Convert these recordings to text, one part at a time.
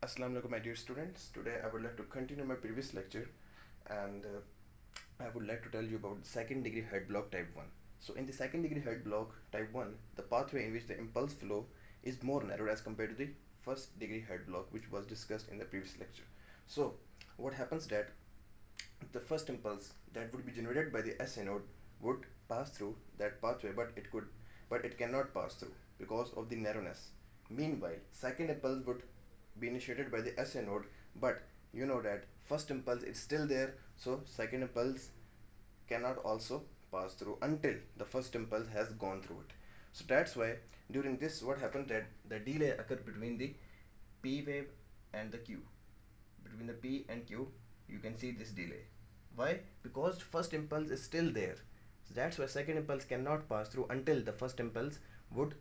Assalamu alaikum, my dear students. Today I would like to continue my previous lecture, and I would like to tell you about second degree head block type 1. So in the second degree head block type 1, the pathway in which the impulse flow is more narrow as compared to the first degree head block, which was discussed in the previous lecture. So what happens that the first impulse that would be generated by the SA node would pass through that pathway, but it cannot pass through because of the narrowness. Meanwhile, second impulse would be initiated by the SA node, but you know that first impulse is still there, so second impulse cannot also pass through until the first impulse has gone through it. So that's why during this what happened that the delay occurred between the P wave and the Q. Between the P and Q, you can see this delay. Why? Because first impulse is still there. So that's why second impulse cannot pass through until the first impulse would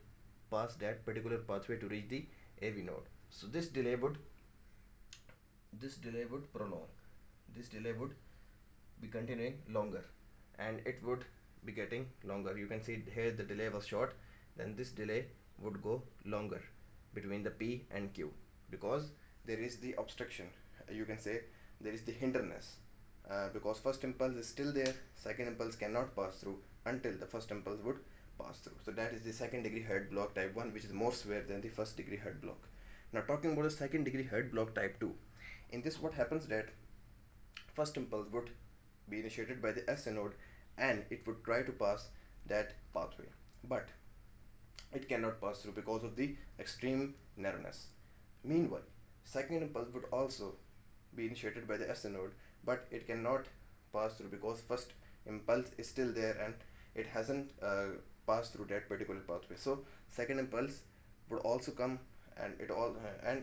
pass that particular pathway to reach the AV node. So this delay would prolong. This delay would be continuing longer, and it would be getting longer. You can see here the delay was short, then this delay would go longer between the P and Q because there is the obstruction. You can say there is the hindrance because first impulse is still there, second impulse cannot pass through until the first impulse would pass through. So that is the second degree head block type 1, which is more severe than the first degree head block. Now talking about the second degree head block type 2, in this what happens that first impulse would be initiated by the SA node and it would try to pass that pathway, but it cannot pass through because of the extreme narrowness. Meanwhile, second impulse would also be initiated by the SA node, but it cannot pass through because first impulse is still there and it hasn't passed through that particular pathway. So second impulse would also come and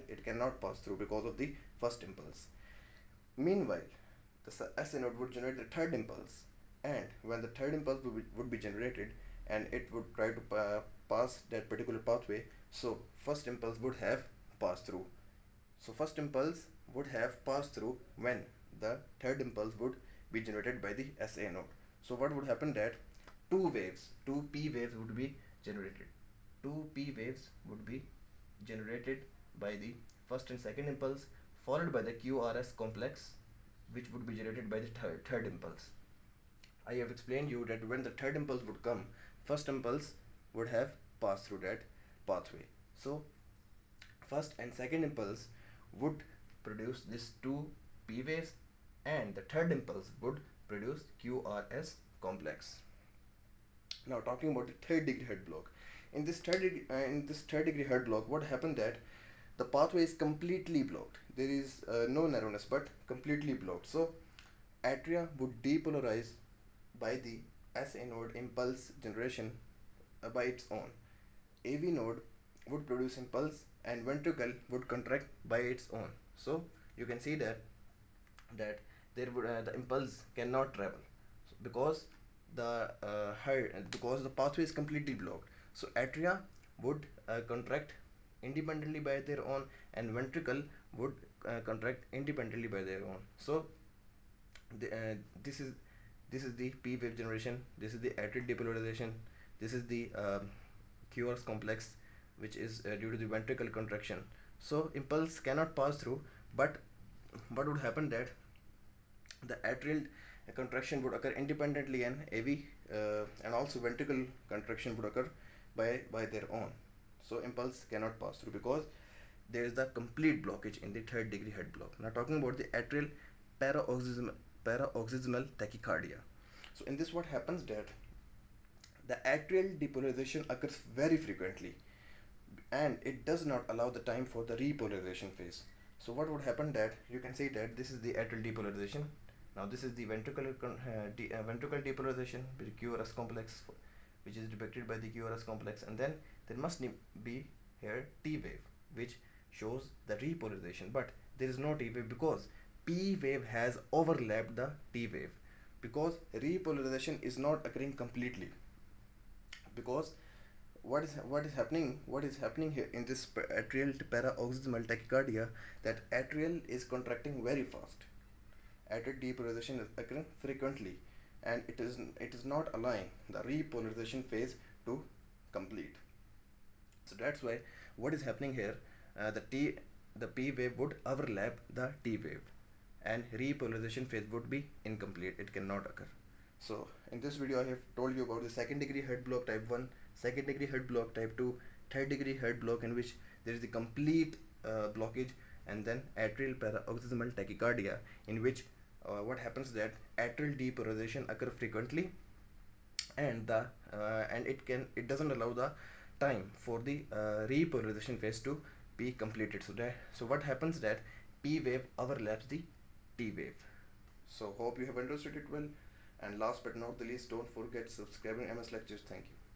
it cannot pass through because of the first impulse. Meanwhile, the SA node would generate the third impulse, and when the third impulse would be generated and it would try to pass that particular pathway, so first impulse would have passed through. So first impulse would have passed through when the third impulse would be generated by the SA node. So what would happen that two P waves would be generated. Two P waves would be generated by the first and second impulse, followed by the QRS complex, which would be generated by the third impulse. I have explained you that when the third impulse would come, first impulse would have passed through that pathway. So first and second impulse would produce this two P waves, and the third impulse would produce QRS complex. Now talking about the third degree head block. In this third degree head block, what happened that the pathway is completely blocked. There is no narrowness but completely blocked. So atria would depolarize by the SA node impulse generation by its own. AV node would produce impulse and ventricle would contract by its own. So you can see that there would the impulse cannot travel because the pathway is completely blocked. So atria would contract independently by their own, and ventricle would contract independently by their own. So this is the P wave generation, this is the atrial depolarization, this is the QRS complex, which is due to the ventricle contraction. So impulse cannot pass through, but what would happen that the atrial contraction would occur independently, and AV and also ventricle contraction would occur by their own. So impulse cannot pass through because there is the complete blockage in the third degree head block. Now talking about the atrial paroxysmal tachycardia. So in this what happens that the atrial depolarization occurs very frequently, and it does not allow the time for the repolarization phase. So what would happen that you can say that this is the atrial depolarization. Now this is the ventricular ventricle depolarization with the QRS complex, which is depicted by the QRS complex, and then there must be here T wave, which shows the repolarization, but there is no T wave because P wave has overlapped the T wave, because repolarization is not occurring completely. Because what is happening here in this atrial paroxysmal tachycardia, that atrial is contracting very fast. Atrial depolarization is occurring frequently, and it is not allowing the repolarization phase to complete. So that's why what is happening here, the P wave would overlap the T wave, and repolarization phase would be incomplete. It cannot occur. So in this video I have told you about the second degree heart block type 1, second degree heart block type 2, third degree heart block in which there is the complete blockage, and then atrial paroxysmal tachycardia in which what happens that atrial depolarization occur frequently, and it doesn't allow the time for the repolarization phase to be completed. So what happens that P wave overlaps the T wave. So hope you have understood it well, and last but not the least, don't forget subscribing MS lectures. Thank you.